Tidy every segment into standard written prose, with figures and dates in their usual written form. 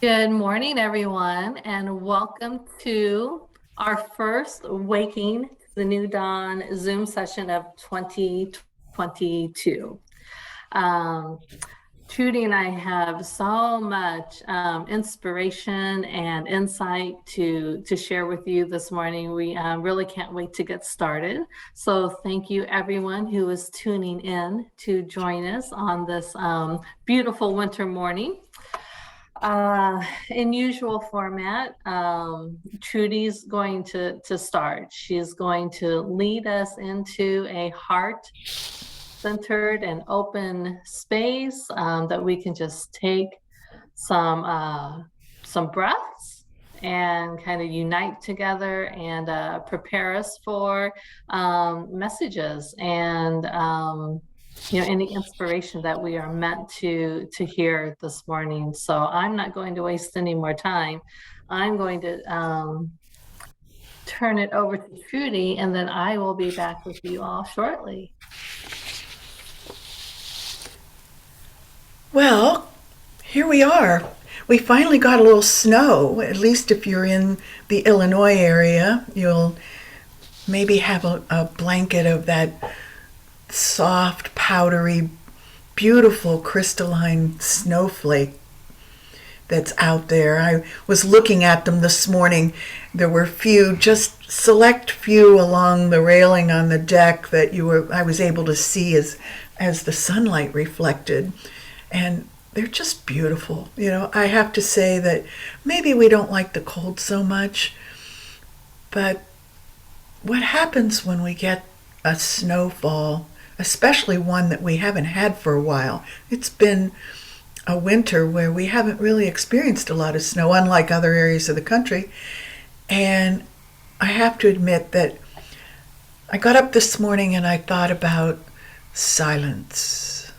Good morning, everyone, and welcome to our first Waking the New Dawn Zoom session of 2022. Um, Trudy and I have so much inspiration and insight to share with you this morning. We really can't wait to get started. So thank you everyone who is tuning in to join us on this beautiful winter morning. In usual format, Trudy's going to start. She's going to lead us into a heart-centered and open space that we can just take some breaths and kind of unite together and prepare us for messages and any inspiration that we are meant to hear this morning. So I'm not going to waste any more time. I'm going to turn it over to Trudy, and then I will be back with you all shortly. Well, here we are. We finally got a little snow. At least if you're in the Illinois area, you'll maybe have a blanket of that soft, powdery, beautiful crystalline snowflake that's out there. I was looking at them this morning. There were few, just select few along the railing on the deck that I was able to see as the sunlight reflected. And they're just beautiful. I have to say that maybe we don't like the cold so much, but what happens when we get a snowfall, especially one that we haven't had for a while? It's been a winter where we haven't really experienced a lot of snow, unlike other areas of the country. And I have to admit that I got up this morning and I thought about silence.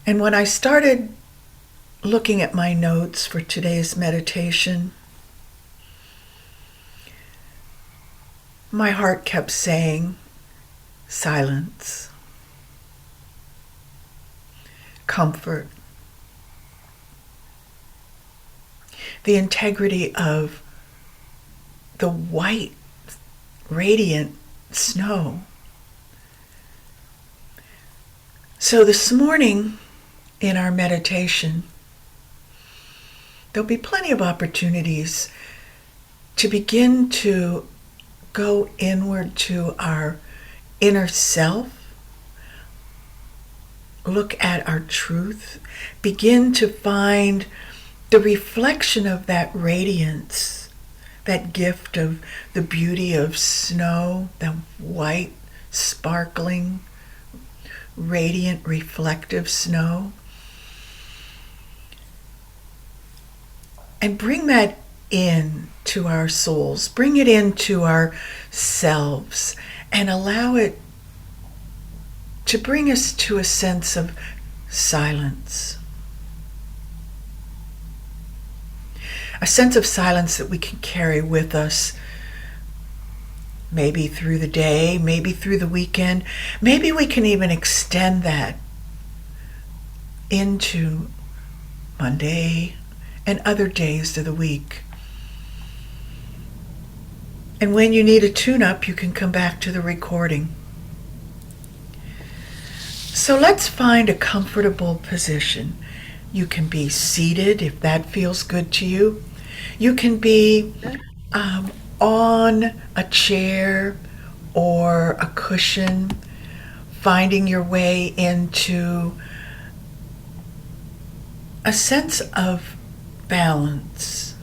And when I started looking at my notes for today's meditation, my heart kept saying, silence, comfort, the integrity of the white, radiant snow. So this morning in our meditation, there'll be plenty of opportunities to begin to go inward to our inner self, look at our truth, begin to find the reflection of that radiance, that gift of the beauty of snow, the white, sparkling, radiant, reflective snow. And bring that in to our souls, bring it into our selves, and allow it to bring us to a sense of silence. A sense of silence that we can carry with us, maybe through the day, maybe through the weekend. Maybe we can even extend that into Monday and other days of the week. And when you need a tune-up, you can come back to the recording. So let's find a comfortable position. You can be seated if that feels good to you. You can be on a chair or a cushion, finding your way into a sense of balance.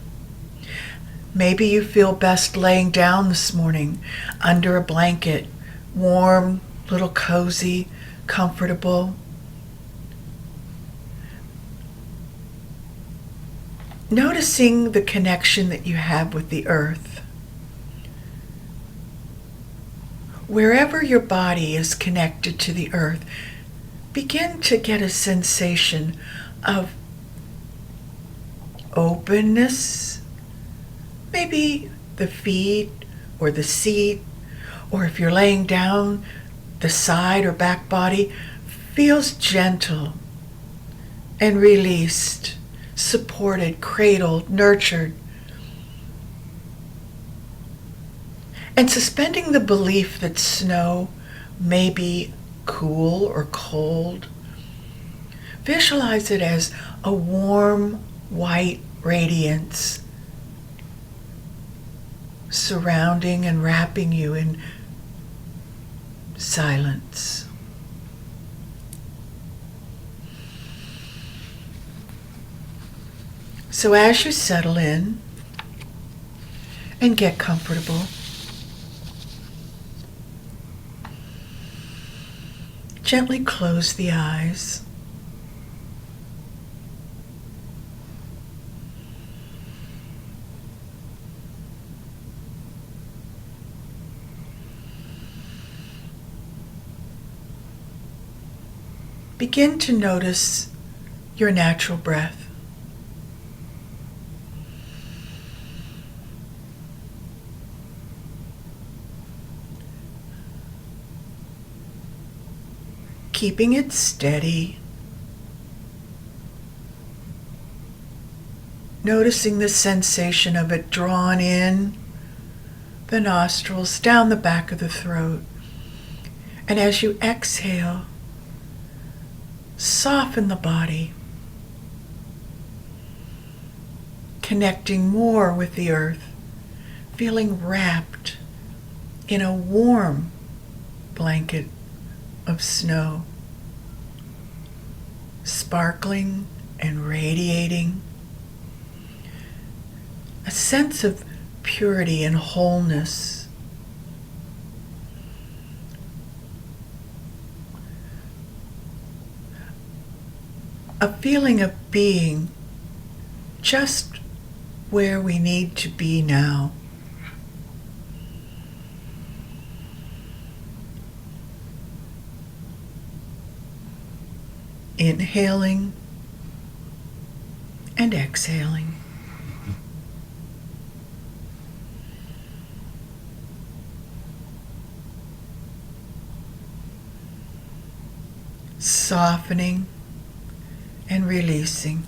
Maybe you feel best laying down this morning under a blanket, warm, little cozy, comfortable. Noticing the connection that you have with the earth. Wherever your body is connected to the earth, begin to get a sensation of openness. Maybe the feet or the seat, or if you're laying down, the side or back body feels gentle and released, supported, cradled, nurtured. And suspending the belief that snow may be cool or cold, visualize it as a warm, white radiance surrounding and wrapping you in silence. So as you settle in and get comfortable, gently close the eyes. Begin to notice your natural breath. Keeping it steady. Noticing the sensation of it drawn in the nostrils, down the back of the throat. And as you exhale, soften the body, connecting more with the earth, feeling wrapped in a warm blanket of snow, sparkling and radiating, a sense of purity and wholeness. A feeling of being just where we need to be now. Inhaling and exhaling. Softening and releasing.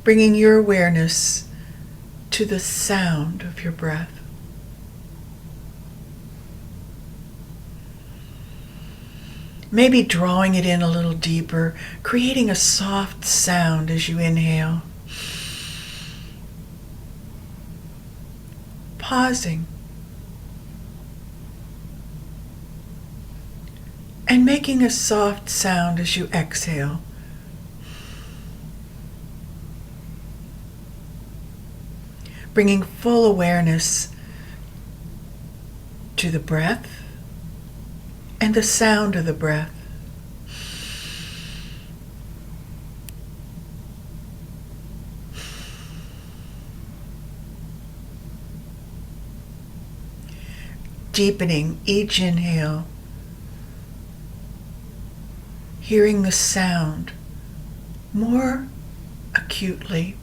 Bringing your awareness to the sound of your breath. Maybe drawing it in a little deeper, creating a soft sound as you inhale. Pausing. And making a soft sound as you exhale. Bringing full awareness to the breath and the sound of the breath. Deepening each inhale, hearing the sound more acutely.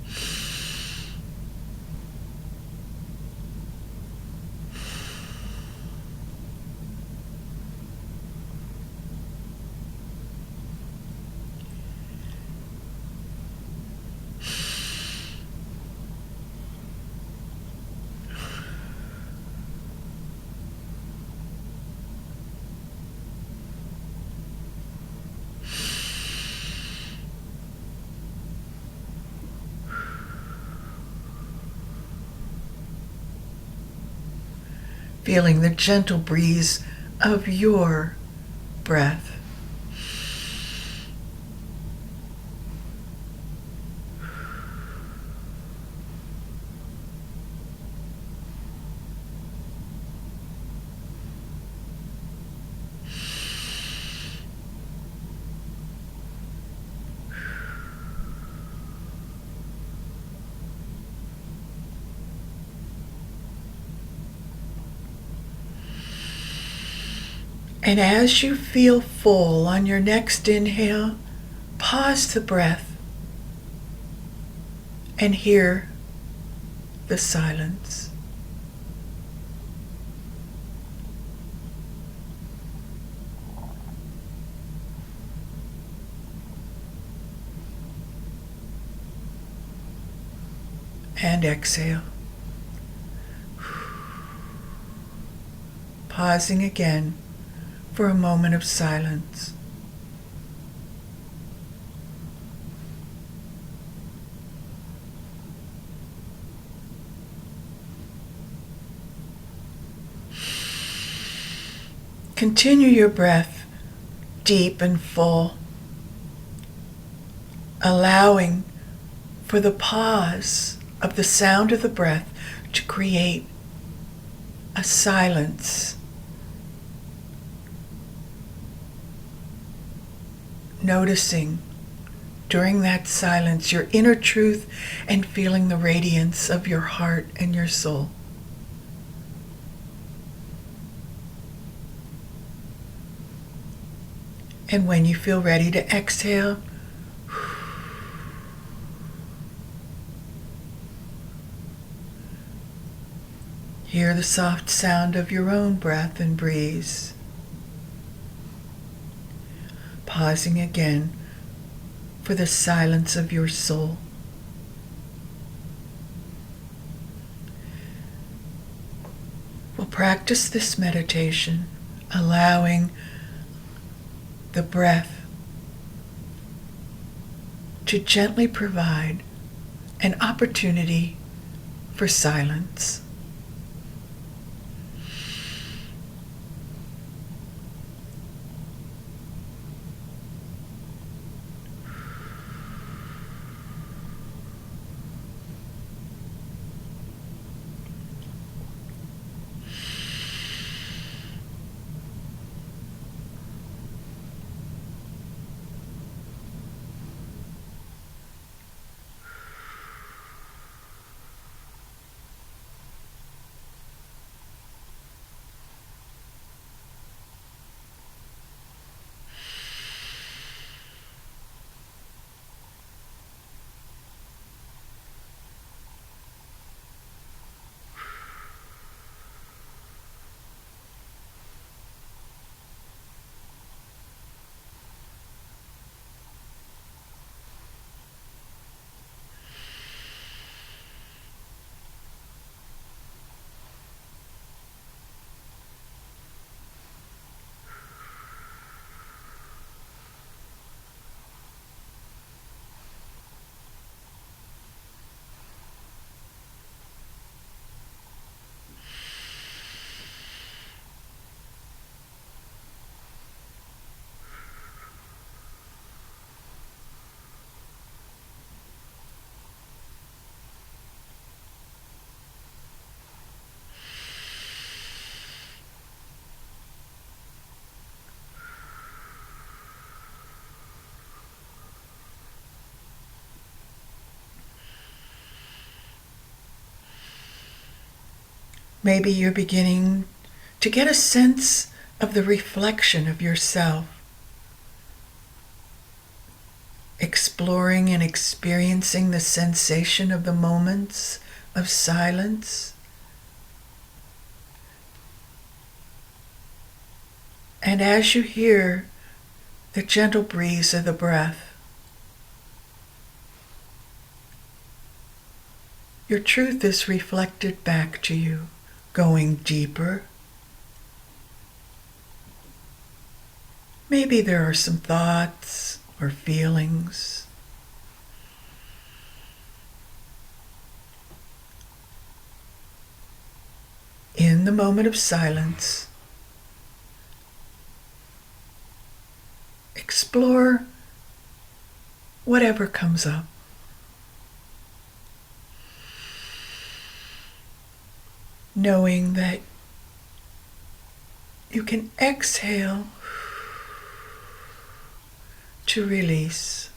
Feeling the gentle breeze of your breath. And as you feel full on your next inhale, pause the breath and hear the silence. And exhale. Pausing again for a moment of silence. Continue your breath deep and full, allowing for the pause of the sound of the breath to create a silence. Noticing during that silence your inner truth and feeling the radiance of your heart and your soul. And when you feel ready to exhale, hear the soft sound of your own breath and breeze. Pausing again for the silence of your soul. We'll practice this meditation, allowing the breath to gently provide an opportunity for silence. Maybe you're beginning to get a sense of the reflection of yourself, exploring and experiencing the sensation of the moments of silence. And as you hear the gentle breeze of the breath, your truth is reflected back to you, going deeper. Maybe there are some thoughts or feelings. In the moment of silence, explore whatever comes up. Knowing that you can exhale to release.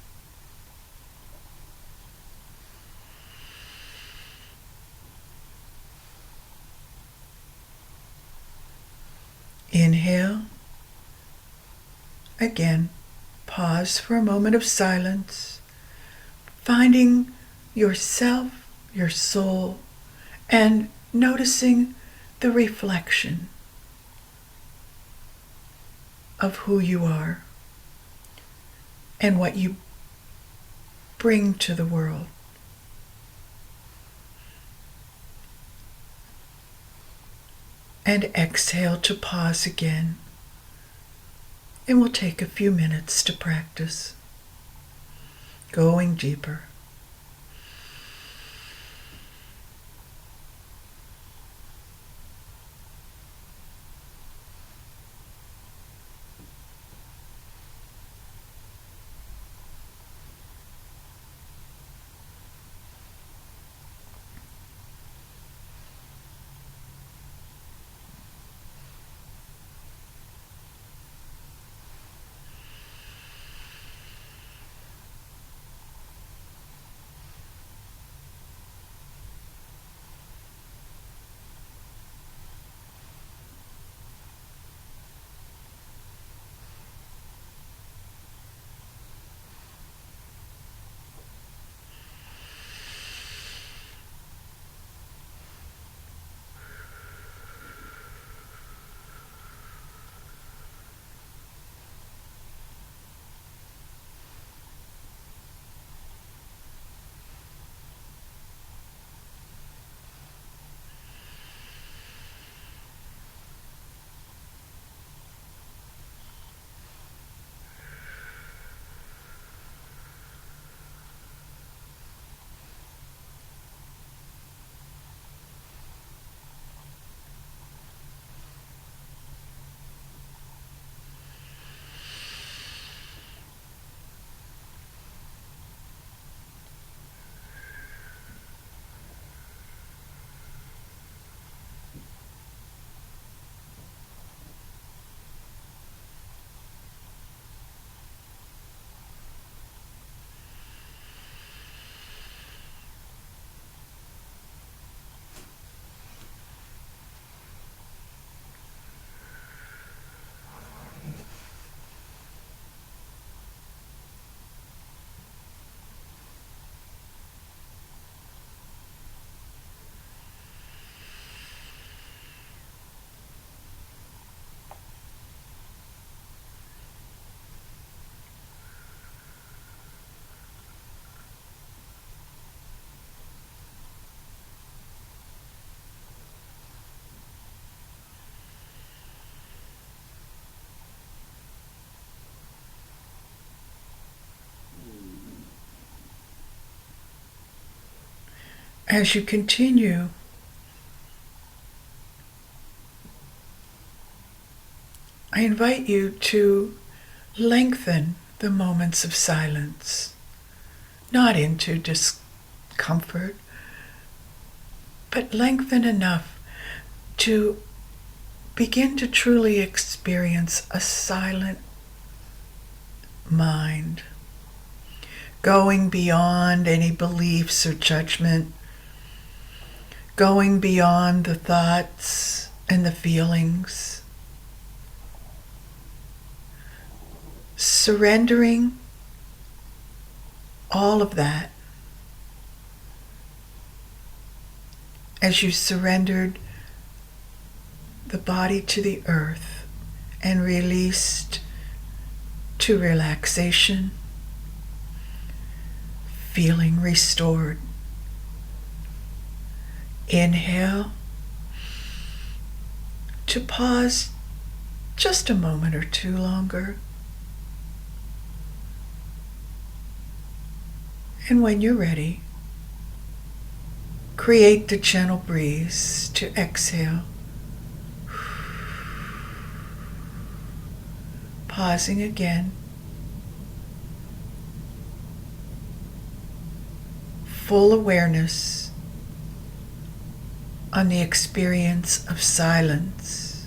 Inhale Again, pause for a moment of silence, finding yourself, your soul, and noticing the reflection of who you are and what you bring to the world. And exhale to pause again. And we'll take a few minutes to practice going deeper. As you continue, I invite you to lengthen the moments of silence, not into discomfort, but lengthen enough to begin to truly experience a silent mind, going beyond any beliefs or judgment, going beyond the thoughts and the feelings, surrendering all of that as you surrendered the body to the earth and released to relaxation, feeling restored. Inhale to pause just a moment or two longer. And when you're ready, create the gentle breeze to exhale. Pausing again. Full awareness on the experience of silence.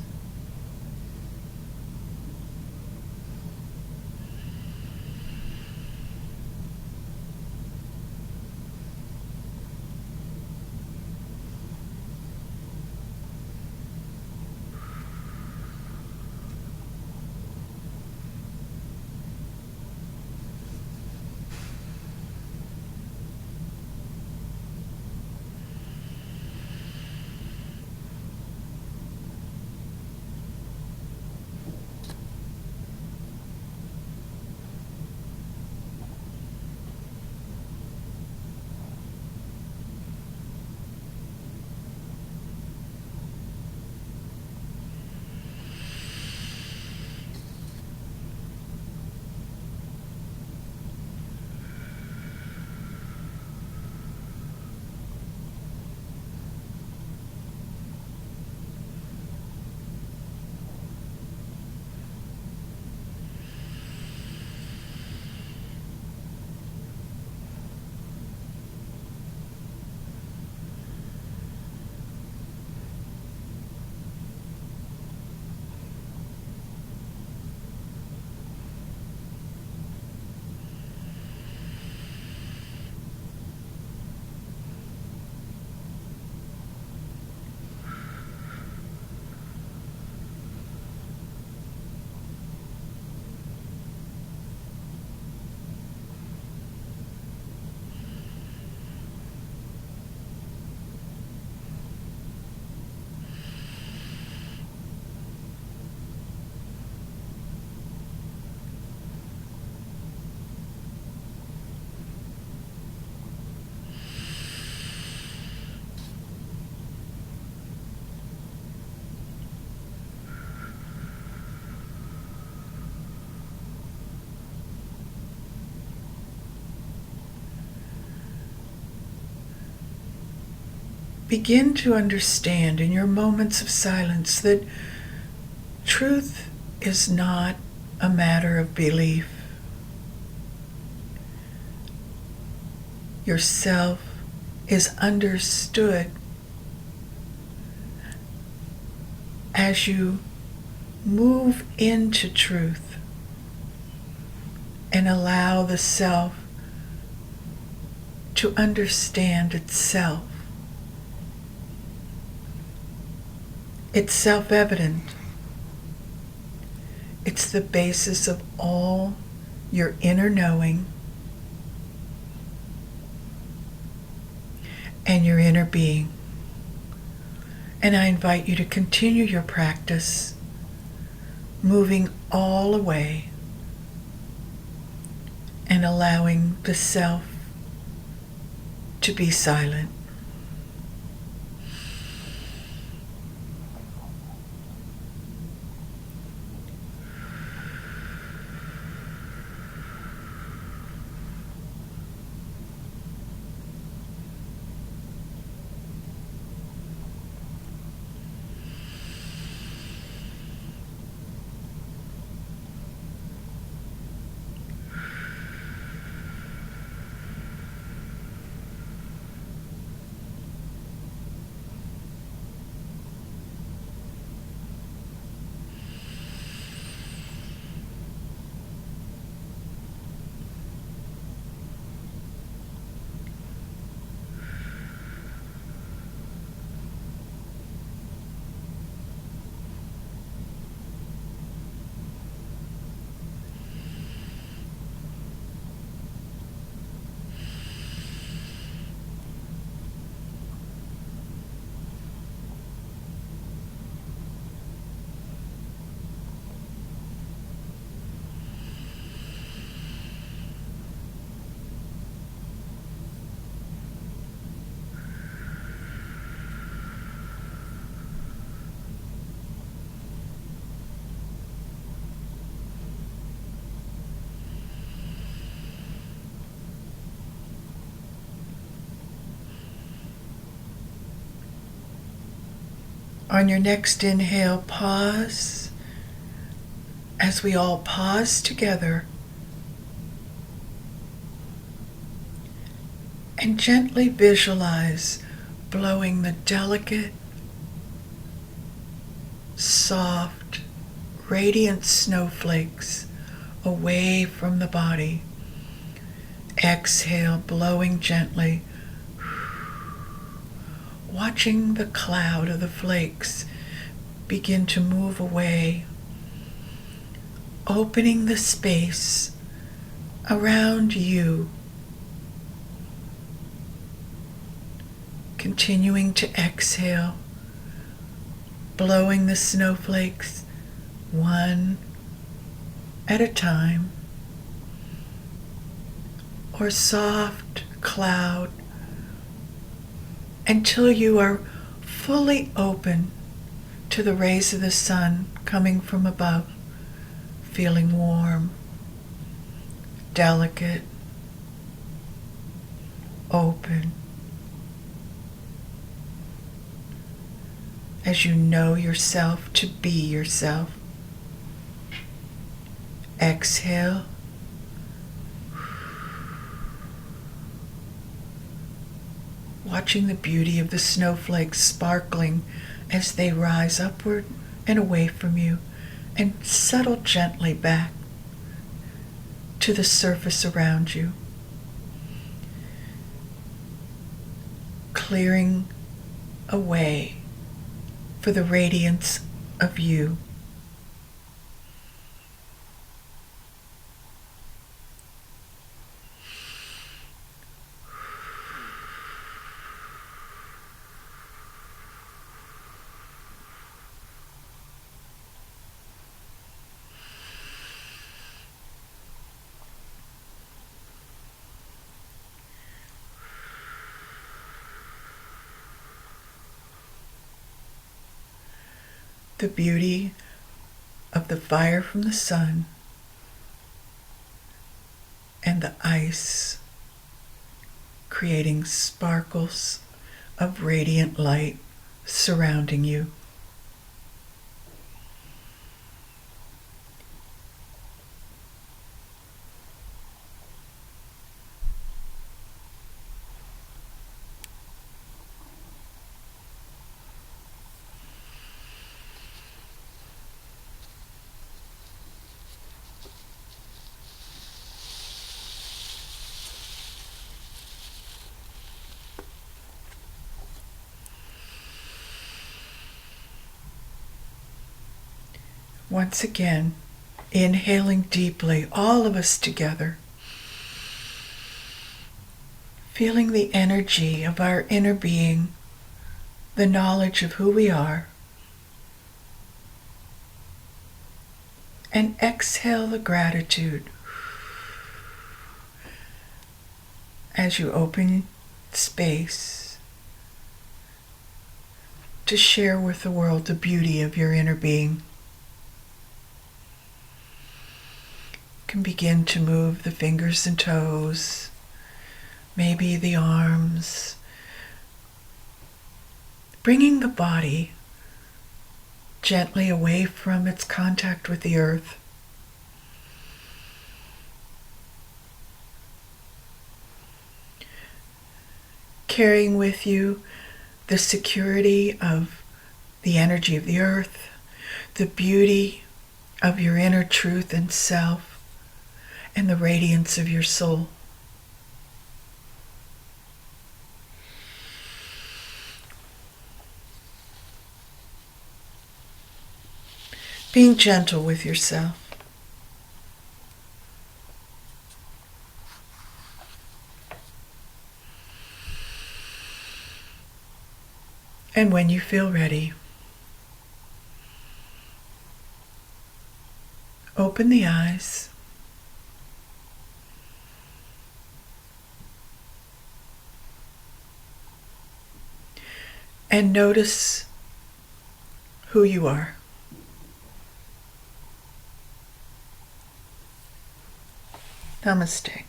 begin to understand in your moments of silence that truth is not a matter of belief. Yourself is understood as you move into truth and allow the self to understand itself. It's self-evident. It's the basis of all your inner knowing and your inner being. And I invite you to continue your practice, moving all away and allowing the self to be silent. On your next inhale, pause as we all pause together and gently visualize blowing the delicate, soft, radiant snowflakes away from the body. Exhale, blowing gently, watching the cloud of the flakes begin to move away, opening the space around you, continuing to exhale, blowing the snowflakes one at a time, or soft cloud, until you are fully open to the rays of the sun coming from above, feeling warm, delicate, open, as you know yourself to be yourself. Exhale. Watching the beauty of the snowflakes sparkling as they rise upward and away from you and settle gently back to the surface around you, clearing a way for the radiance of you. The beauty of the fire from the sun and the ice creating sparkles of radiant light surrounding you. Once again, inhaling deeply, all of us together. Feeling the energy of our inner being, the knowledge of who we are. And exhale the gratitude as you open space to share with the world the beauty of your inner being. You can begin to move the fingers and toes, maybe the arms, bringing the body gently away from its contact with the earth. Carrying with you the security of the energy of the earth, the beauty of your inner truth and self, and the radiance of your soul. Being gentle with yourself. And when you feel ready, open the eyes. And notice who you are. Namaste.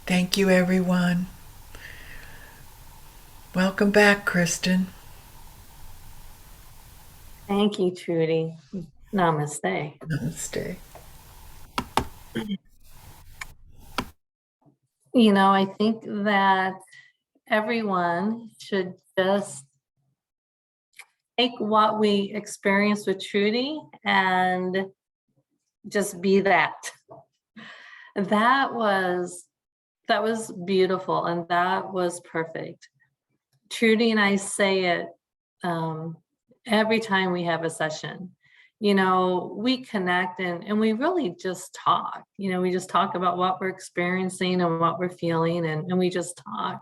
Thank you, everyone. Welcome back, Kristin. Thank you, Trudy. Namaste. Namaste. You know, I think that everyone should just take what we experienced with Trudy and just be that. That was beautiful, and that was perfect. Trudy and I say it every time we have a session. You know, we connect and we really just talk. You know, we just talk about what we're experiencing and what we're feeling, and we just talk.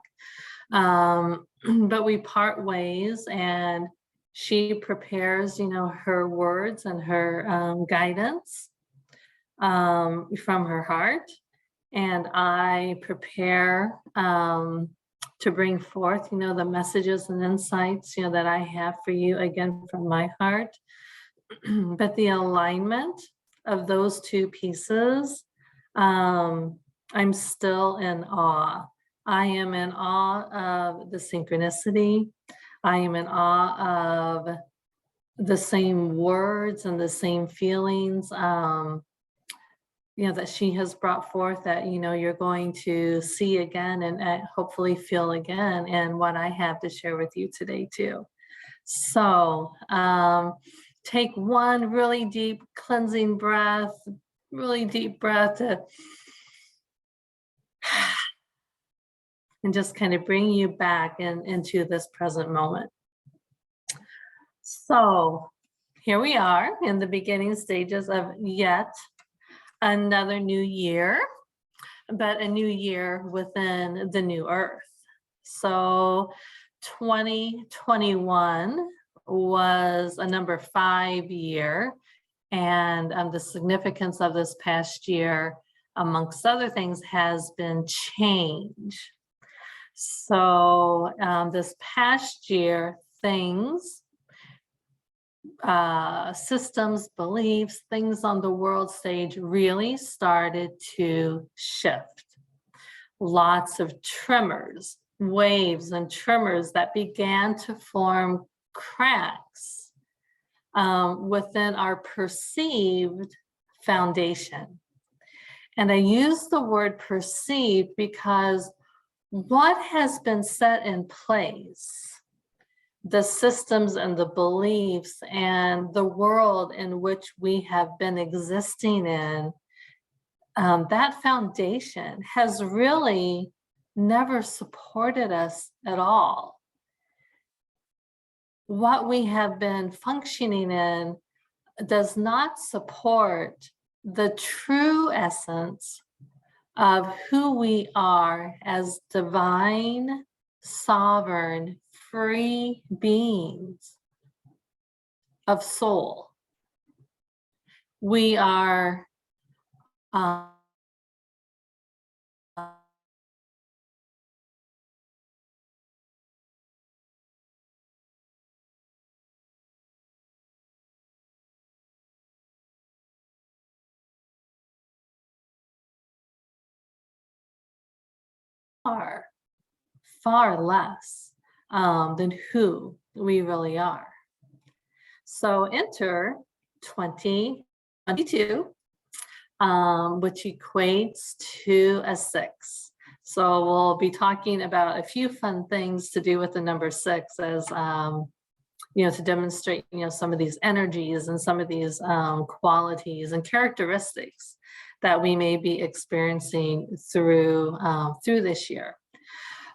But we part ways, and she prepares, you know, her words and her guidance from her heart. And I prepare to bring forth, you know, the messages and insights, you know, that I have for you, again, from my heart. But the alignment of those two pieces, I'm still in awe. I am in awe of the synchronicity. I am in awe of the same words and the same feelings, you know, that she has brought forth, that, you know, you're going to see again and hopefully feel again, and what I have to share with you today too. So take one really deep cleansing breath, really deep breath to, and just kind of bring you back into this present moment. So here we are in the beginning stages of yet another new year, but a new year within the new earth. So 2021 was a number 5 year, and the significance of this past year amongst other things, has been change. So this past year, things, systems, beliefs, things on the world stage really started to shift. Lots of tremors, waves and tremors that began to form cracks within our perceived foundation. And I use the word perceived because what has been set in place, the systems and the beliefs and the world in which we have been existing in, that foundation has really never supported us at all. What we have been functioning in does not support the true essence of who we are as divine, sovereign, free beings of soul. We are far less than who we really are. So enter 2022, which equates to a 6. So we'll be talking about a few fun things to do with the number 6 as, to demonstrate, some of these energies and some of these qualities and characteristics that we may be experiencing through this year.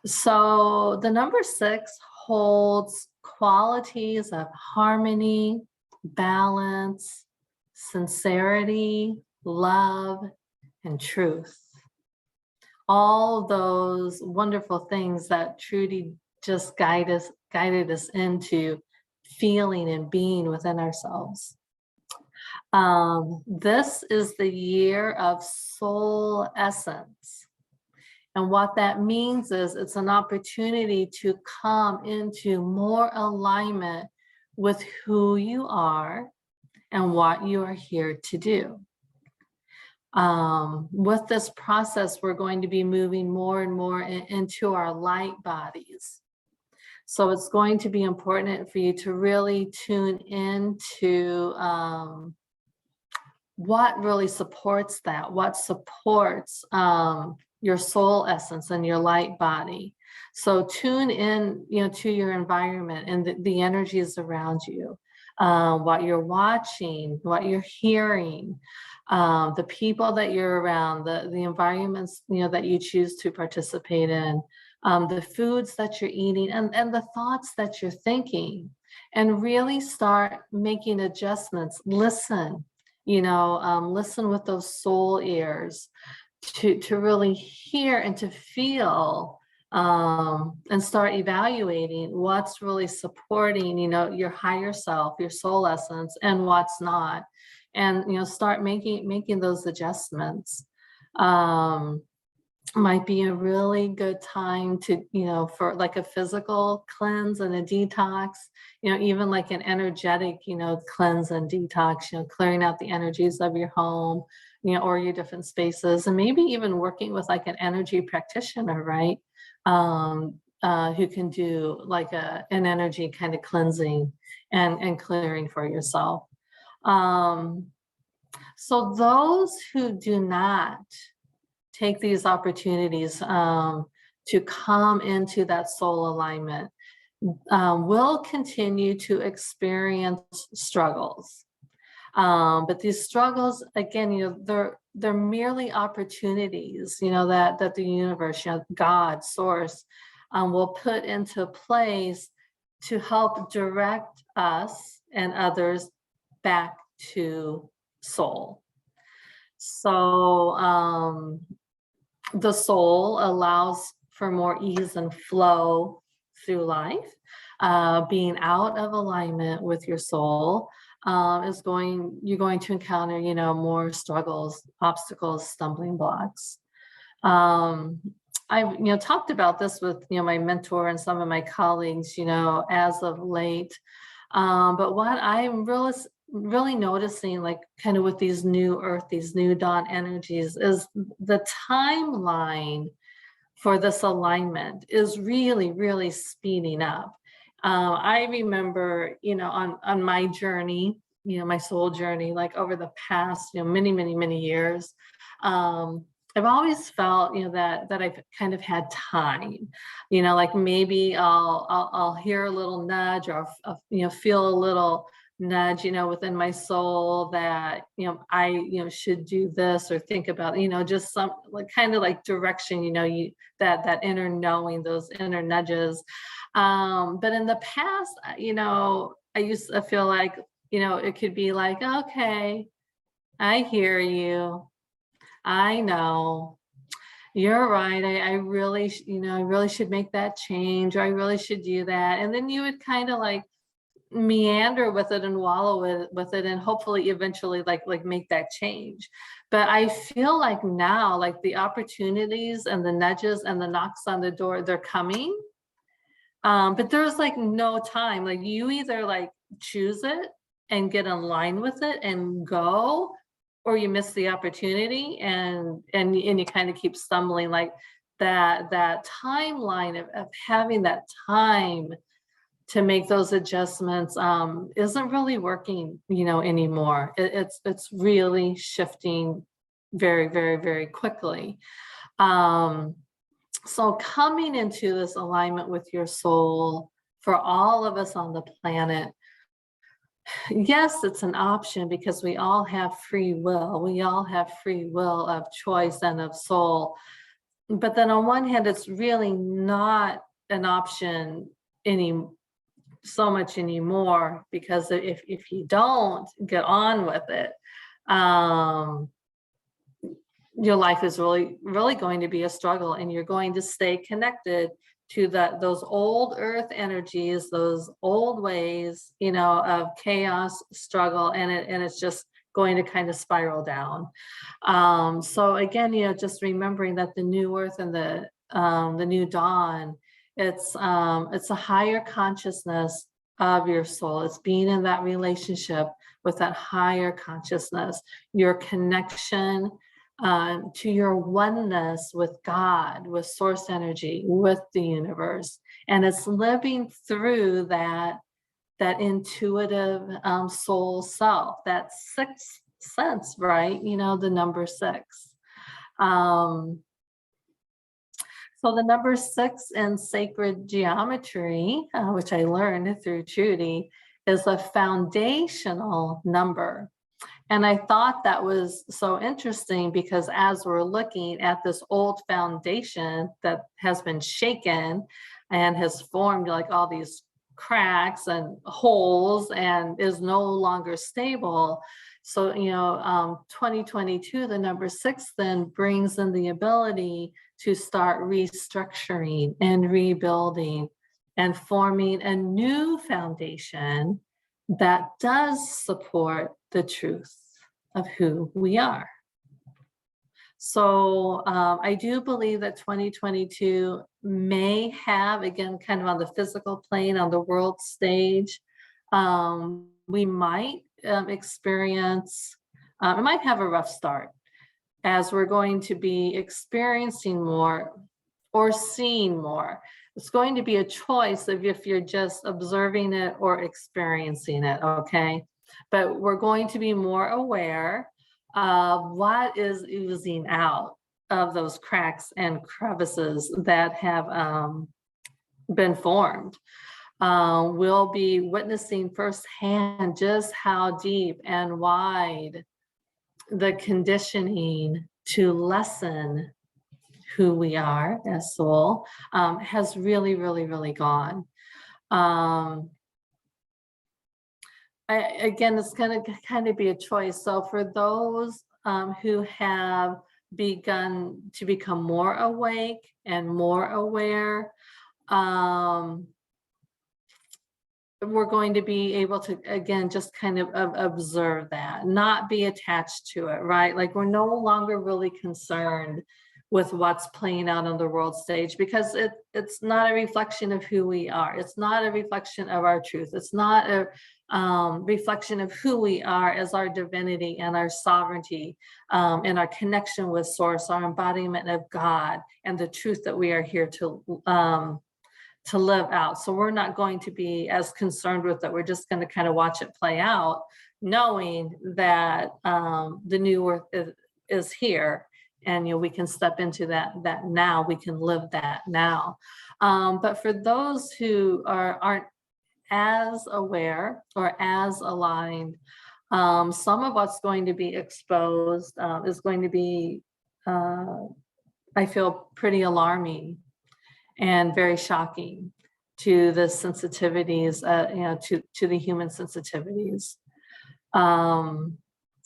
So the number 6 holds qualities of harmony, balance, sincerity, love, and truth. All those wonderful things that Trudy just guided us into feeling and being within ourselves. This is the year of soul essence. And what that means is it's an opportunity to come into more alignment with who you are and what you are here to do. With this process, we're going to be moving more and more into our light bodies. So it's going to be important for you to really tune into what really supports that, what supports your soul essence and your light body. So tune in, to your environment and the energies around you, what you're watching, what you're hearing, the people that you're around, the environments, that you choose to participate in, the foods that you're eating, and the thoughts that you're thinking, and really start making adjustments. Listen, listen with those soul ears to really hear and to feel, and start evaluating what's really supporting, your higher self, your soul essence, and what's not, and start making those adjustments. Might be a really good time to, for like a physical cleanse and a detox, even like an energetic, cleanse and detox, clearing out the energies of your home, or your different spaces, and maybe even working with like an energy practitioner, right? Who can do like an energy kind of cleansing and clearing for yourself. So those who do not take these opportunities to come into that soul alignment will continue to experience struggles. But these struggles, again, they're merely opportunities, that the universe, God, source, will put into place to help direct us and others back to soul. So the soul allows for more ease and flow through life. Being out of alignment with your soul you're going to encounter, more struggles, obstacles, stumbling blocks. I've, talked about this with, my mentor and some of my colleagues, as of late. But what I'm really noticing, like kind of with these new earth, these new dawn energies, is the timeline for this alignment is really, really speeding up. I remember, on my journey, my soul journey, like over the past, many, many, many years, I've always felt, that I've kind of had time, like maybe I'll hear a little nudge, or feel a little nudge, within my soul that, I, should do this or think about, just some like kind of like direction, that inner knowing, those inner nudges. But in the past, I used to feel like, it could be like, okay, I hear you. I know you're right. I really, I really should make that change, or I really should do that. And then you would kind of like meander with it and wallow with it, and hopefully eventually like make that change. But I feel like now, like the opportunities and the nudges and the knocks on the door, they're coming. But there's like no time. Like you either like choose it and get in line with it and go, or you miss the opportunity and you kind of keep stumbling. Like that timeline of having that time to make those adjustments isn't really working, anymore. It's really shifting very, very, very quickly. So coming into this alignment with your soul for all of us on the planet, yes, it's an option because we all have free will. We all have free will of choice and of soul. But then on one hand, it's really not an option so much anymore, because if you don't get on with it, your life is really, really going to be a struggle, and you're going to stay connected to those old earth energies, those old ways, of chaos, struggle, and it's just going to kind of spiral down. So again, just remembering that the new earth and the new dawn, it's a higher consciousness of your soul. It's being in that relationship with that higher consciousness, your connection to your oneness with God, with source energy, with the universe. And it's living through that intuitive soul self, that sixth sense, right? The number 6. So the number 6 in sacred geometry, which I learned through Trudy, is a foundational number. And I thought that was so interesting because as we're looking at this old foundation that has been shaken and has formed like all these cracks and holes and is no longer stable. So, 2022, the number 6 then brings in the ability to start restructuring and rebuilding and forming a new foundation that does support the truth of who we are. So I do believe that 2022 may have, again, kind of on the physical plane, on the world stage, we might experience, it might have a rough start, as we're going to be experiencing more or seeing more. It's going to be a choice of if you're just observing it or experiencing it, okay? But we're going to be more aware of what is oozing out of those cracks and crevices that have been formed. We'll be witnessing firsthand just how deep and wide the conditioning to lessen who we are as soul has really, really, really gone. Again, it's going to kind of be a choice. So for those who have begun to become more awake and more aware, we're going to be able to, again, just kind of observe that, not be attached to it, right? Like we're no longer really concerned with what's playing out on the world stage, because it's not a reflection of who we are. It's not a reflection of our truth. It's not a reflection of who we are as our divinity and our sovereignty, and our connection with source, our embodiment of God, and the truth that we are here to live out. So we're not going to be as concerned with it. We're just going to kind of watch it play out, knowing that the new earth is here, and we can step into that now. We can live that now. But for those who aren't as aware or as aligned, some of what's going to be exposed is going to be, I feel, pretty alarming and very shocking to the sensitivities, to the human sensitivities.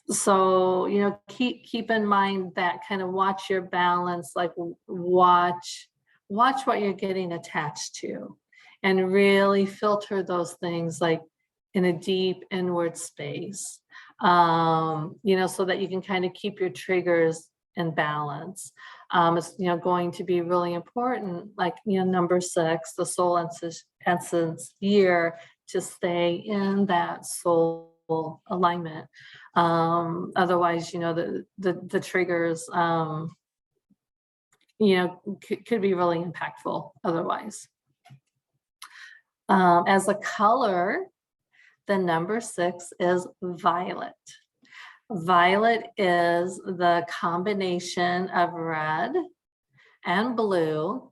So, keep in mind that, kind of watch your balance, like watch what you're getting attached to, and really filter those things like in a deep inward space, so that you can kind of keep your triggers in balance. It's going to be really important, like number 6, the soul essence year, to stay in that soul alignment. Otherwise, the triggers could be really impactful otherwise. As a color, the number 6 is violet. Violet is the combination of red and blue.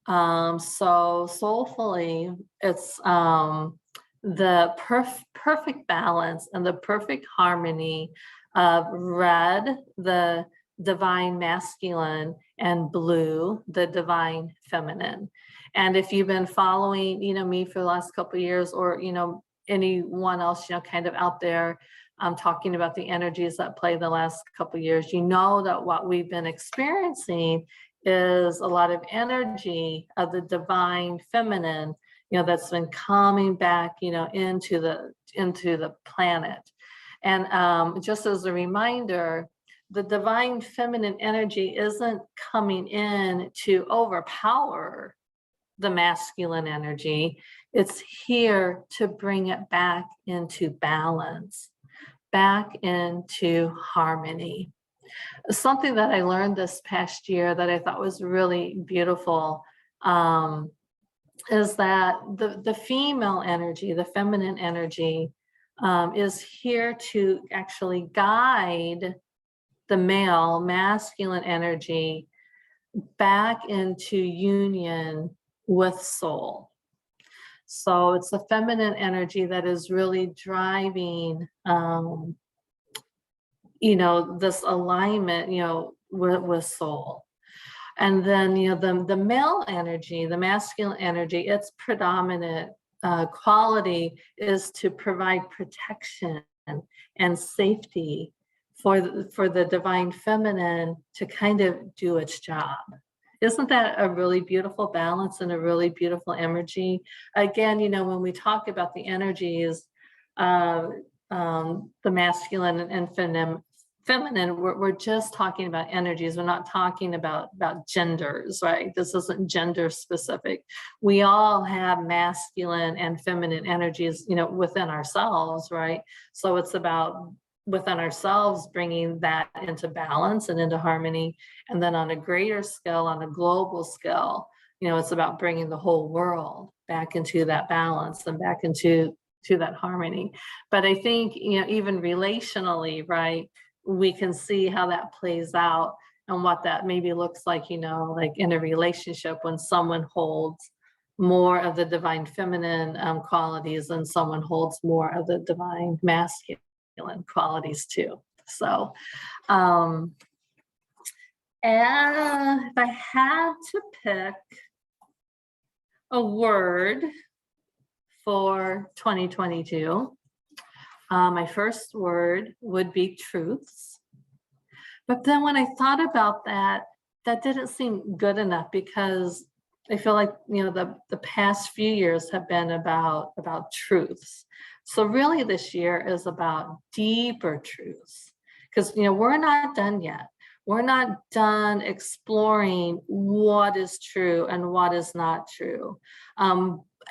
So soulfully, it's the perfect balance and the perfect harmony of red, the divine masculine, and blue, the divine feminine. And if you've been following, me for the last couple of years, or, anyone else, kind of out there, talking about the energies that play the last couple of years, that what we've been experiencing is a lot of energy of the divine feminine, that's been coming back, into the planet. And just as a reminder, the divine feminine energy isn't coming in to overpower the masculine energy. It's here to bring it back into balance, back into harmony. Something that I learned this past year that I thought was really beautiful, is that the female energy, the feminine energy, is here to actually guide the male masculine energy back into union with soul. So it's the feminine energy that is really driving, this alignment, with soul. And then, the male energy, the masculine energy, its predominant quality is to provide protection and safety for the divine feminine to kind of do its job. Isn't that a really beautiful balance and a really beautiful energy? Again, when we talk about the energies, the masculine and feminine, we're just talking about energies. We're not talking about genders, right? This isn't gender specific. We all have masculine and feminine energies, within ourselves, right? So it's about within ourselves bringing that into balance and into harmony. And then on a greater scale, on a global scale, it's about bringing the whole world back into that balance and back into that harmony. But I think, even relationally, right, we can see how that plays out and what that maybe looks like, like in a relationship when someone holds more of the divine feminine qualities and someone holds more of the divine masculine qualities too. So, and if I had to pick a word for 2022, my first word would be truths. But then when I thought about that didn't seem good enough, because I feel like, the past few years have been about truths. So really this year is about deeper truths, because, we're not done yet. We're not done exploring what is true and what is not true.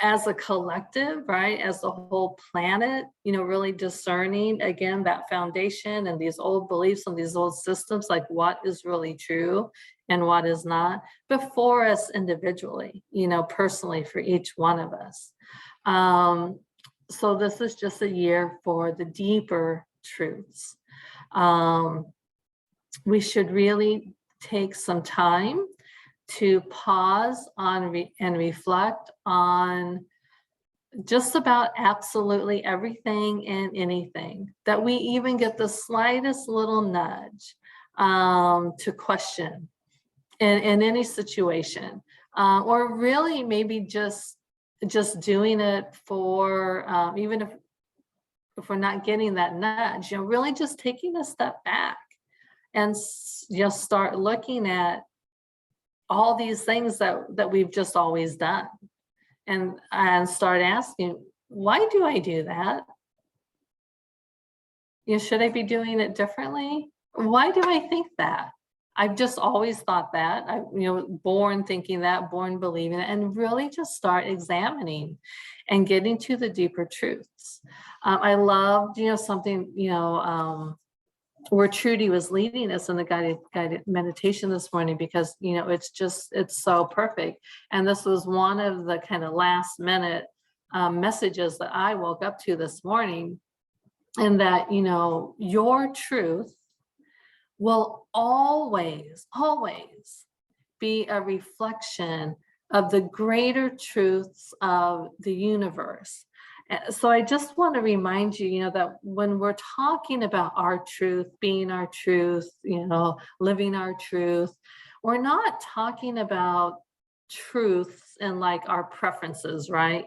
As a collective, right, as the whole planet, really discerning, again, that foundation and these old beliefs and these old systems, like what is really true and what is not, before us individually, personally for each one of us. So this is just a year for the deeper truths. We should really take some time to pause on and reflect on just about absolutely everything and anything that we even get the slightest little nudge to question in any situation, or really maybe just doing it for even if we're not getting that nudge, really just taking a step back and just start looking at all these things that we've just always done, and start asking, why do I do that? Should I be doing it differently? Why do I think that? I've just always thought that. I, born thinking that, born believing it, and really just start examining and getting to the deeper truths. I loved, something, where Trudy was leading us in the guided meditation this morning, because, it's so perfect. And this was one of the kind of last minute messages that I woke up to this morning. And that, your truth will always be a reflection of the greater truths of the universe. So I just want to remind you, that when we're talking about our truth, being our truth, living our truth, we're not talking about truths and like our preferences, right?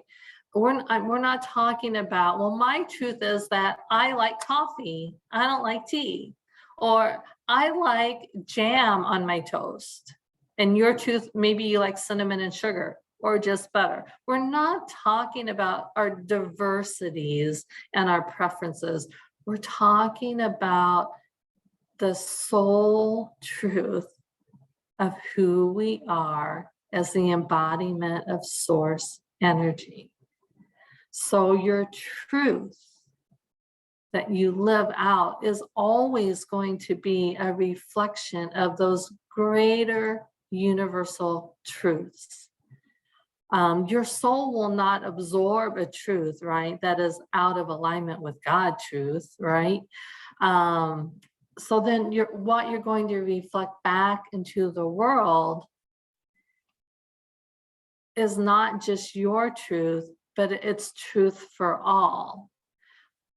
We're not talking about, well, my truth is that I like coffee, I don't like tea, or I like jam on my toast. And your truth, maybe you like cinnamon and sugar, or just butter. We're not talking about our diversities and our preferences. We're talking about the soul truth of who we are as the embodiment of source energy. So your truth that you live out is always going to be a reflection of those greater universal truths. Your soul will not absorb a truth, right, that is out of alignment with God truth, right? So then what you're going to reflect back into the world is not just your truth, but it's truth for all.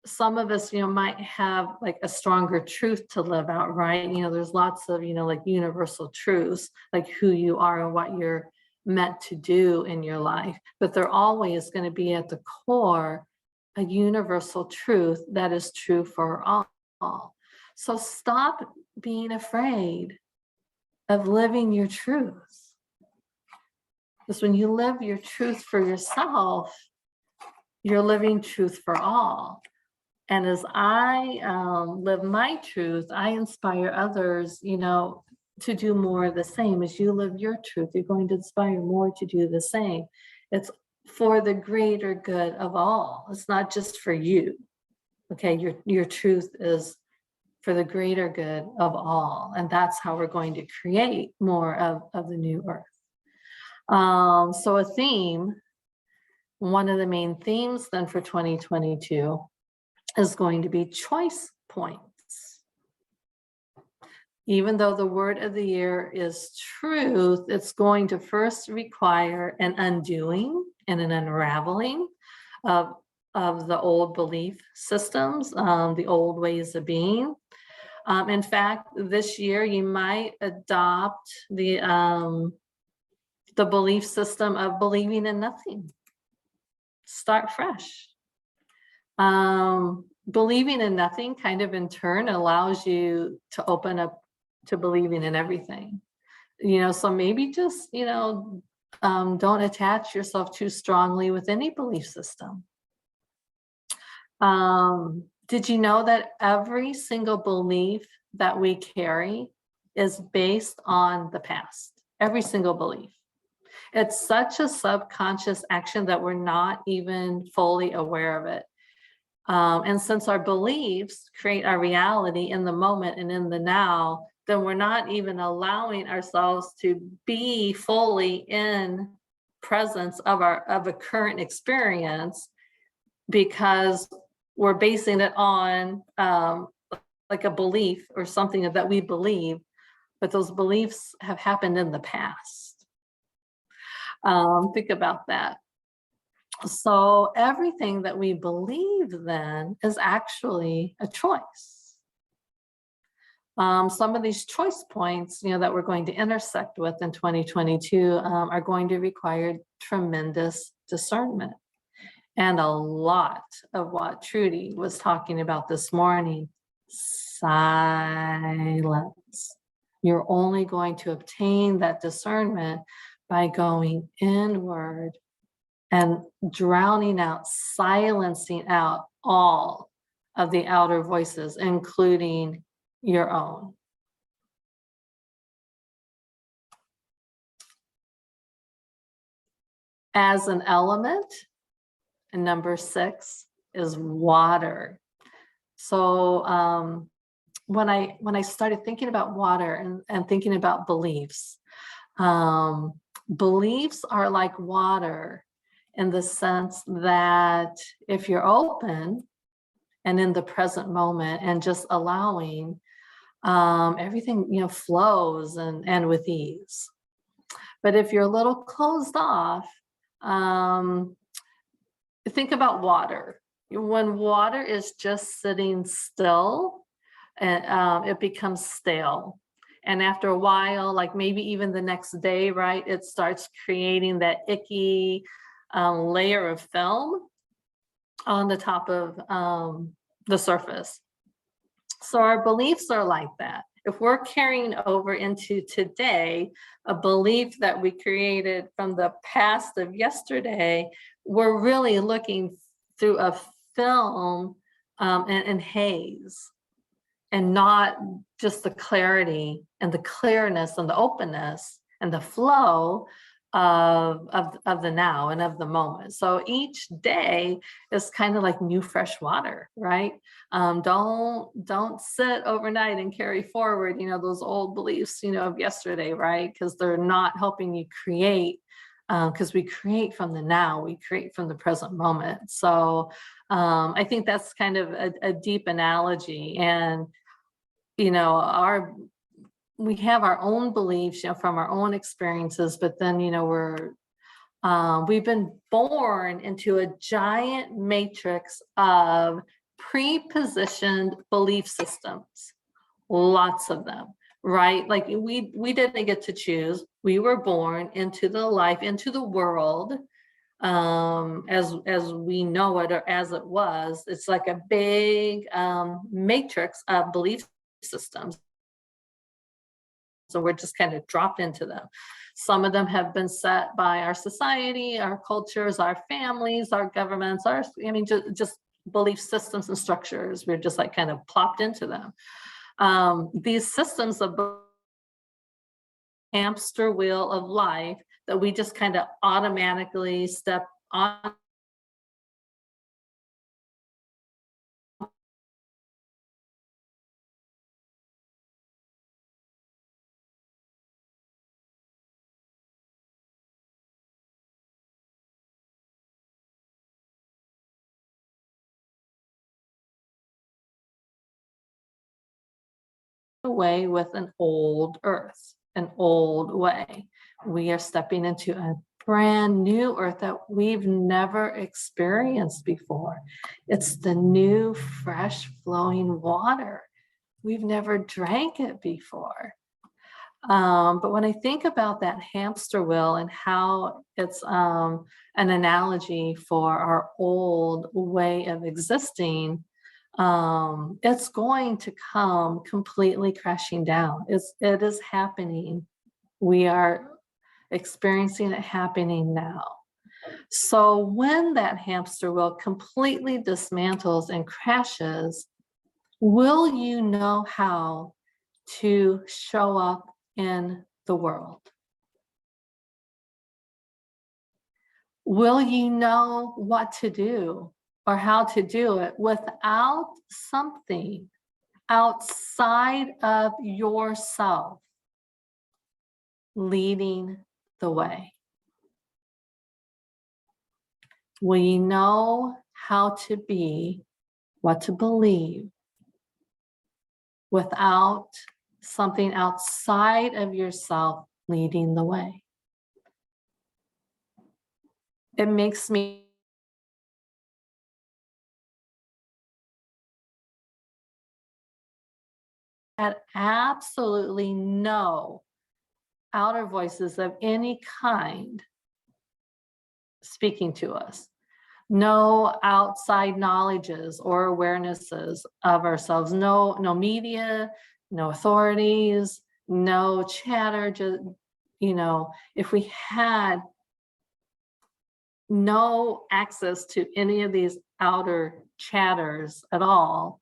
Some of us, might have like a stronger truth to live out, right? There's lots of, like universal truths, like who you are and what you're meant to do in your life. But they're always going to be at the core a universal truth that is true for all. So stop being afraid of living your truth. Because when you live your truth for yourself, you're living truth for all. And as I live my truth, I inspire others, to do more of the same. As you live your truth, you're going to inspire more to do the same. It's for the greater good of all. It's not just for you. Okay, your truth is for the greater good of all. And that's how we're going to create more of the new earth. So a theme, one of the main themes then for 2022 is going to be choice points. Even though the word of the year is truth, it's going to first require an undoing and an unraveling of the old belief systems, the old ways of being. In fact, this year you might adopt the belief system of believing in nothing. Start fresh. Believing in nothing kind of in turn allows you to open up to believing in everything. So maybe just, Don't attach yourself too strongly with any belief system. Did you know that every single belief that we carry is based on the past? Every single belief. It's such a subconscious action that we're not even fully aware of it. And since our beliefs create our reality in the moment and in the now, then we're not even allowing ourselves to be fully in presence of a current experience, because we're basing it on like a belief or something that we believe, but those beliefs have happened in the past. Think about that. So everything that we believe then is actually a choice. Some of these choice points, that we're going to intersect with in 2022 are going to require tremendous discernment. And a lot of what Trudy was talking about this morning, silence. You're only going to obtain that discernment by going inward and drowning out, silencing out all of the outer voices, including your own. As an element, and number 6 is water. So when I started thinking about water and thinking about beliefs, beliefs are like water in the sense that if you're open and in the present moment and just allowing, everything flows and with ease. But if you're a little closed off, think about water. When water is just sitting still, it becomes stale. And after a while, like maybe even the next day, right, it starts creating that icky layer of film on the top of the surface. So our beliefs are like that. If we're carrying over into today a belief that we created from the past of yesterday, we're really looking through a film and haze, and not just the clarity and the clearness and the openness and the flow of the now and of the moment. So each day is kind of like new fresh water, right? Don't sit overnight and carry forward, those old beliefs, of yesterday, right? Because they're not helping you create, because we create from the now, we create from the present moment. So I think that's kind of a deep analogy. And we have our own beliefs, from our own experiences, but then, we've been born into a giant matrix of pre-positioned belief systems, lots of them, right? Like we didn't get to choose. We were born into the life, into the world, as we know it, or as it was. It's like a big matrix of belief systems. So we're just kind of dropped into them. Some of them have been set by our society, our cultures, our families, our governments, just belief systems and structures. We're just like kind of plopped into them. These systems of hamster wheel of life that we just kind of automatically step on away with an old earth, an old way. We are stepping into a brand new earth that we've never experienced before. It's the new, fresh, flowing water. We've never drank it before. But when I think about that hamster wheel and how it's an analogy for our old way of existing, it's going to come completely crashing down. It is happening. We are experiencing it happening now. So when that hamster wheel completely dismantles and crashes, will you know how to show up in the world? Will you know what to do or how to do it without something outside of yourself leading the way? Will you know how to be, what to believe, without something outside of yourself leading the way? It makes me had absolutely no outer voices of any kind speaking to us. No outside knowledges or awarenesses of ourselves. No media, no authorities, no chatter. Just, if we had no access to any of these outer chatters at all,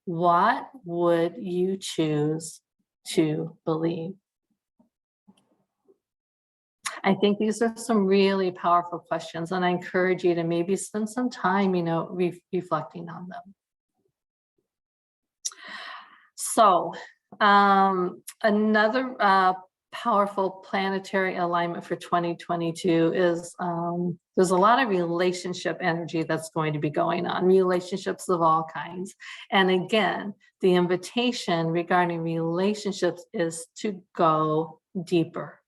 what would you choose to believe? I think these are some really powerful questions, and I encourage you to maybe spend some time, reflecting on them. So, another powerful planetary alignment for 2022 is there's a lot of relationship energy that's going to be going on, relationships of all kinds. And again, the invitation regarding relationships is to go deeper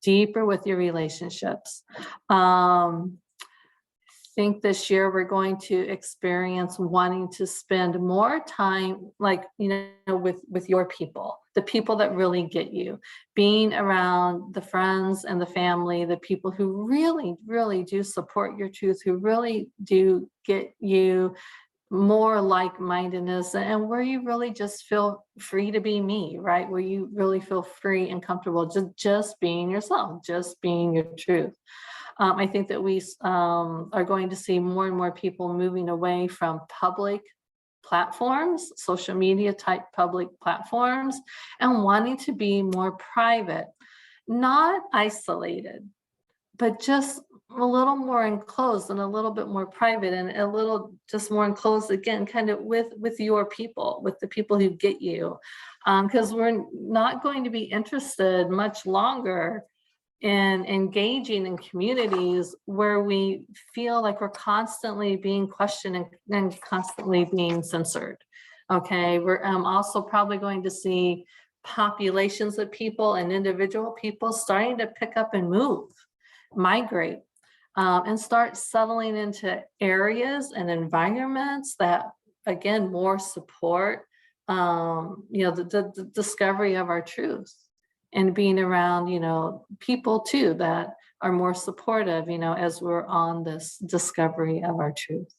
with your relationships. I think this year we're going to experience wanting to spend more time, with your people, the people that really get you, being around the friends and the family, the people who really, really do support your truth, who really do get you more like-mindedness, and where you really just feel free to be me, right? Where you really feel free and comfortable just being yourself, just being your truth. I think that we are going to see more and more people moving away from public platforms, social media type public platforms, and wanting to be more private, not isolated, but just a little more enclosed and a little bit more private and a little just more enclosed again, kind of with your people, with the people who get you. Because we're not going to be interested much longer in engaging in communities where we feel like we're constantly being questioned and constantly being censored. Okay, we're also probably going to see populations of people and individual people starting to pick up and move, migrate, and start settling into areas and environments that, again, more support, the discovery of our truth. And being around, people too that are more supportive, as we're on this discovery of our truth.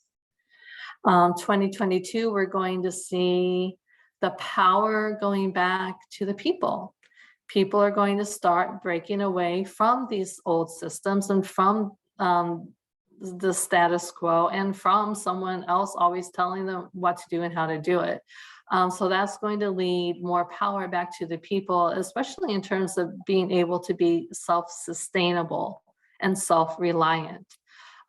2022, we're going to see the power going back to the people. People are going to start breaking away from these old systems and from the status quo and from someone else always telling them what to do and how to do it. So that's going to lead more power back to the people, especially in terms of being able to be self-sustainable and self-reliant.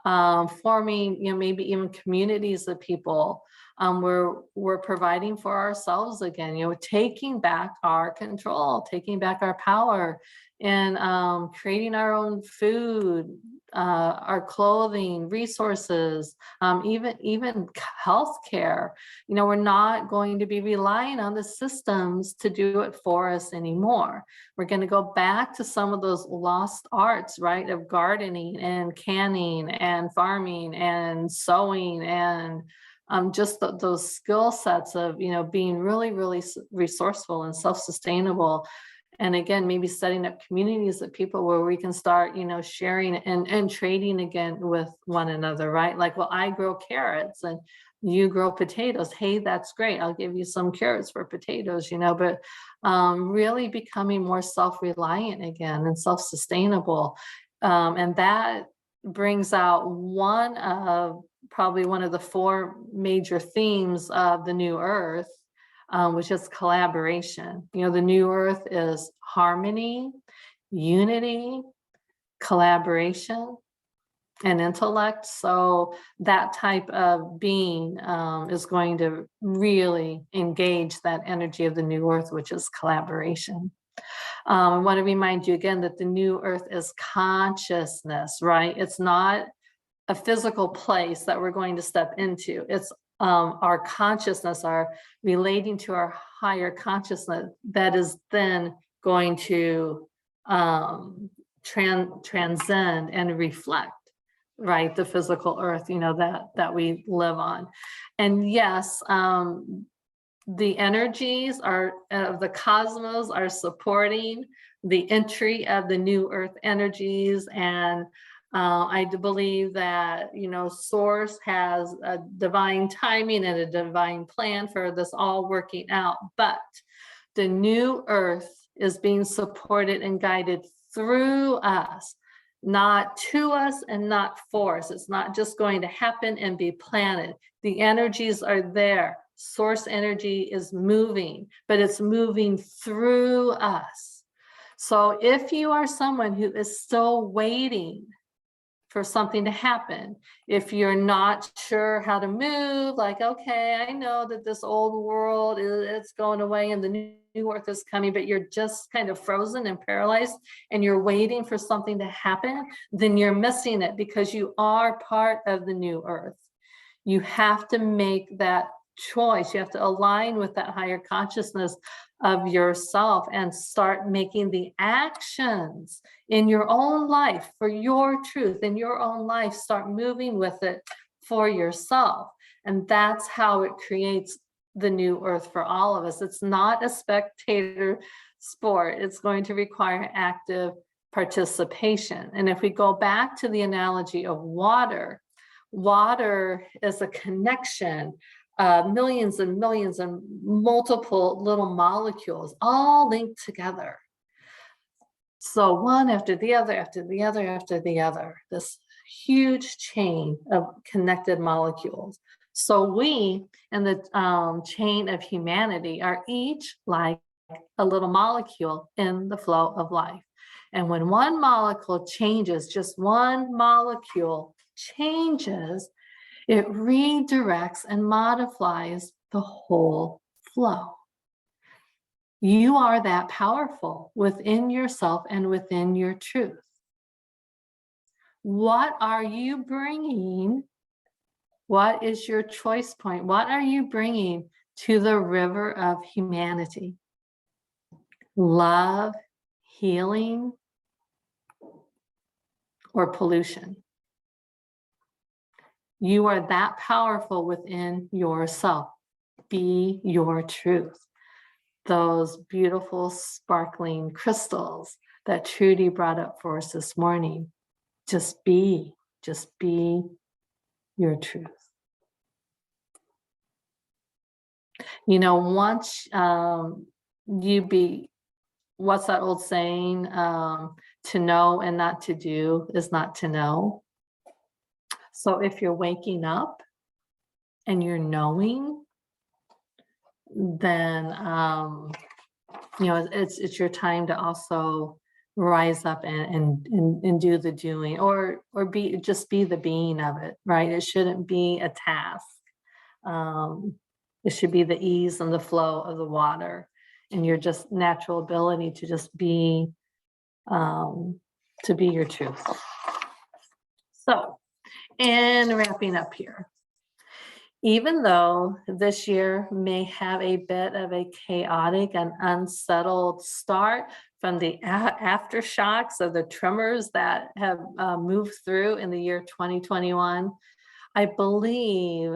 Forming, maybe even communities of people where we're providing for ourselves again, taking back our control, taking back our power, and creating our own food, our clothing, resources, even healthcare. We're not going to be relying on the systems to do it for us anymore. We're going to go back to some of those lost arts, right, of gardening and canning and farming and sewing and just those skill sets of, being really, really resourceful and self-sustainable. And again, maybe setting up communities of people where we can start, sharing and trading again with one another, right? Like, well, I grow carrots and you grow potatoes. Hey, that's great. I'll give you some carrots for potatoes, but really becoming more self-reliant again and self-sustainable. And that brings out probably one of the 4 major themes of the new earth, which is collaboration. The new earth is harmony, unity, collaboration, and intellect. So that type of being is going to really engage that energy of the new earth, which is collaboration. I want to remind you again that the new earth is consciousness, right? It's not a physical place that we're going to step into. It's our consciousness, our relating to our higher consciousness that is then going to transcend and reflect, right, the physical earth, that we live on. And yes, the energies of the cosmos are supporting the entry of the new earth energies. And I do believe that, Source has a divine timing and a divine plan for this all working out. But the new earth is being supported and guided through us, not to us and not for us. It's not just going to happen and be planted. The energies are there. Source energy is moving, but it's moving through us. So if you are someone who is still waiting for something to happen, if you're not sure how to move, like, okay, I know that this old world it's going away and the new earth is coming, but you're just kind of frozen and paralyzed and you're waiting for something to happen, then you're missing it, because you are part of the new earth. You have to make that choice. You have to align with that higher consciousness of yourself and start making the actions in your own life for your truth in your own life. Start moving with it for yourself. And that's how it creates the new earth for all of us. It's not a spectator sport. It's going to require active participation. And if we go back to the analogy of water, water is a connection, millions and millions and multiple little molecules all linked together. So one after the other, after the other, after the other, this huge chain of connected molecules. So we in the chain of humanity are each like a little molecule in the flow of life. And when one molecule changes, just one molecule changes, it redirects and modifies the whole flow. You are that powerful within yourself and within your truth. What are you bringing? What is your choice point? What are you bringing to the river of humanity? Love, healing, or pollution? You are that powerful within yourself. Be your truth. Those beautiful sparkling crystals that Trudy brought up for us this morning. Just be your truth. Once what's that old saying? To know and not to do is not to know. So if you're waking up and you're knowing, then it's your time to also rise up and do the doing, or be the being of it, right? It shouldn't be a task. It should be the ease and the flow of the water, and your just natural ability to just be your truth. So, and wrapping up here. Even though this year may have a bit of a chaotic and unsettled start from the aftershocks of the tremors that have moved through in the year 2021, I believe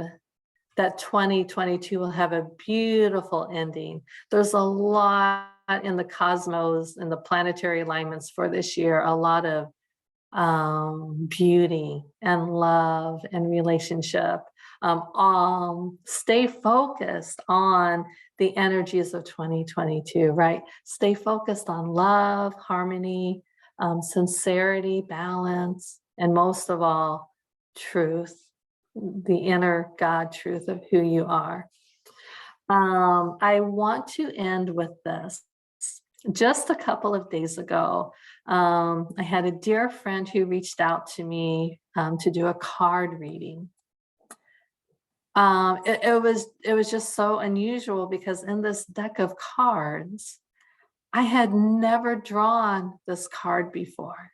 that 2022 will have a beautiful ending. There's a lot in the cosmos and the planetary alignments for this year, a lot of beauty and love and relationship, Stay focused on the energies of 2022, right? Stay focused on love, harmony, sincerity, balance, and most of all, truth, the inner God truth of who you are. I want to end with this. Just a couple of days ago, I had a dear friend who reached out to me to do a card reading. It was just so unusual because in this deck of cards, I had never drawn this card before.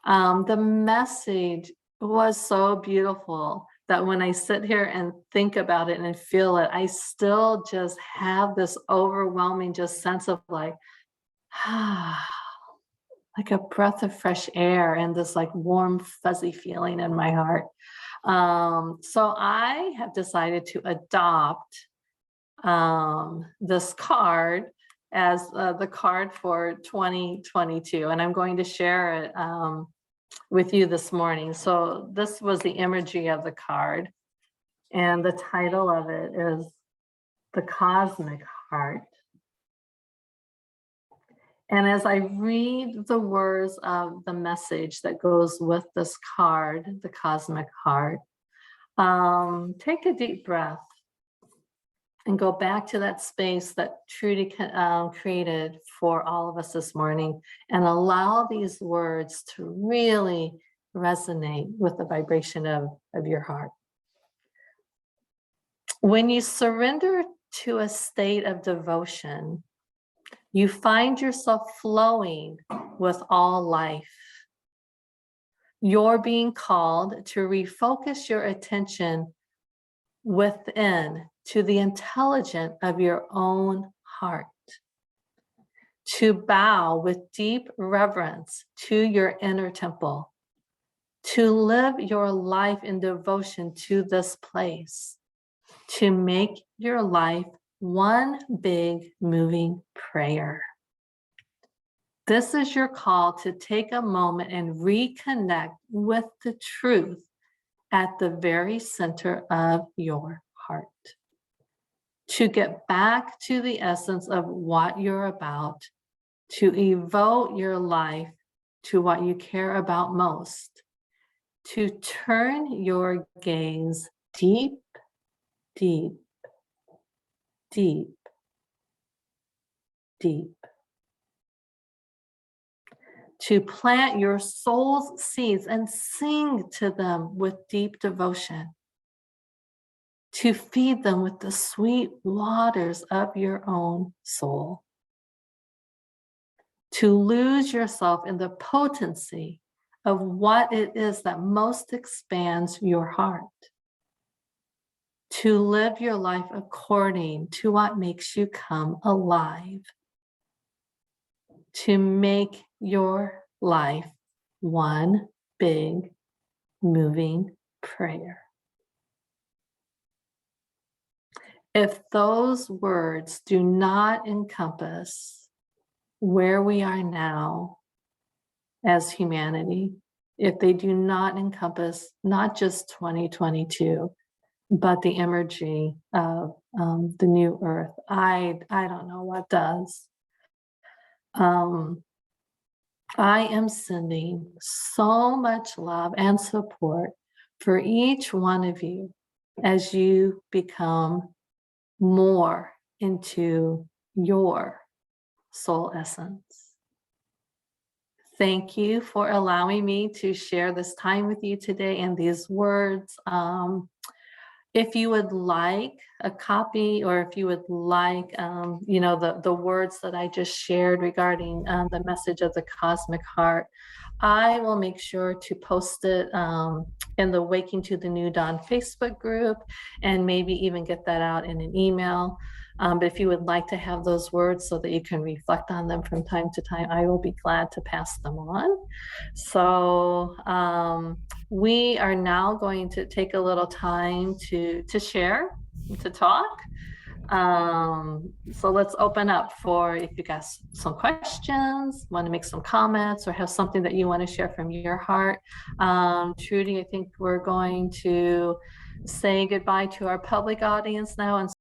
The message was so beautiful that when I sit here and think about it and feel it, I still just have this overwhelming just sense of like, like a breath of fresh air and this like warm, fuzzy feeling in my heart. So I have decided to adopt this card as the card for 2022, and I'm going to share it with you this morning. So this was the imagery of the card, and the title of it is The Cosmic Heart. And as I read the words of the message that goes with this card, the Cosmic Heart, take a deep breath and go back to that space that Trudy created for all of us this morning, and allow these words to really resonate with the vibration of your heart. When you surrender to a state of devotion, you find yourself flowing with all life. You're being called to refocus your attention within to the intelligence of your own heart, to bow with deep reverence to your inner temple, to live your life in devotion to this place, to make your life one big moving prayer. This is your call to take a moment and reconnect with the truth at the very center of your heart. To get back to the essence of what you're about, to evoke your life to what you care about most, to turn your gaze deep, deep, deep, deep. To plant your soul's seeds and sing to them with deep devotion. To feed them with the sweet waters of your own soul. To lose yourself in the potency of what it is that most expands your heart. To live your life according to what makes you come alive. To make your life one big moving prayer. If those words do not encompass where we are now as humanity, if they do not encompass not just 2022, but the imagery of the new earth, I don't know what does. I am sending so much love and support for each one of you as you become more into your soul essence. Thank you for allowing me to share this time with you today and these words. If you would like a copy, or if you would like, the words that I just shared regarding the message of the Cosmic Heart, I will make sure to post it in the Waking to the New Dawn Facebook group, and maybe even get that out in an email. But if you would like to have those words so that you can reflect on them from time to time, I will be glad to pass them on. So we are now going to take a little time to share, to talk. So let's open up for if you guys some questions, want to make some comments, or have something that you want to share from your heart. Trudy, I think we're going to say goodbye to our public audience now and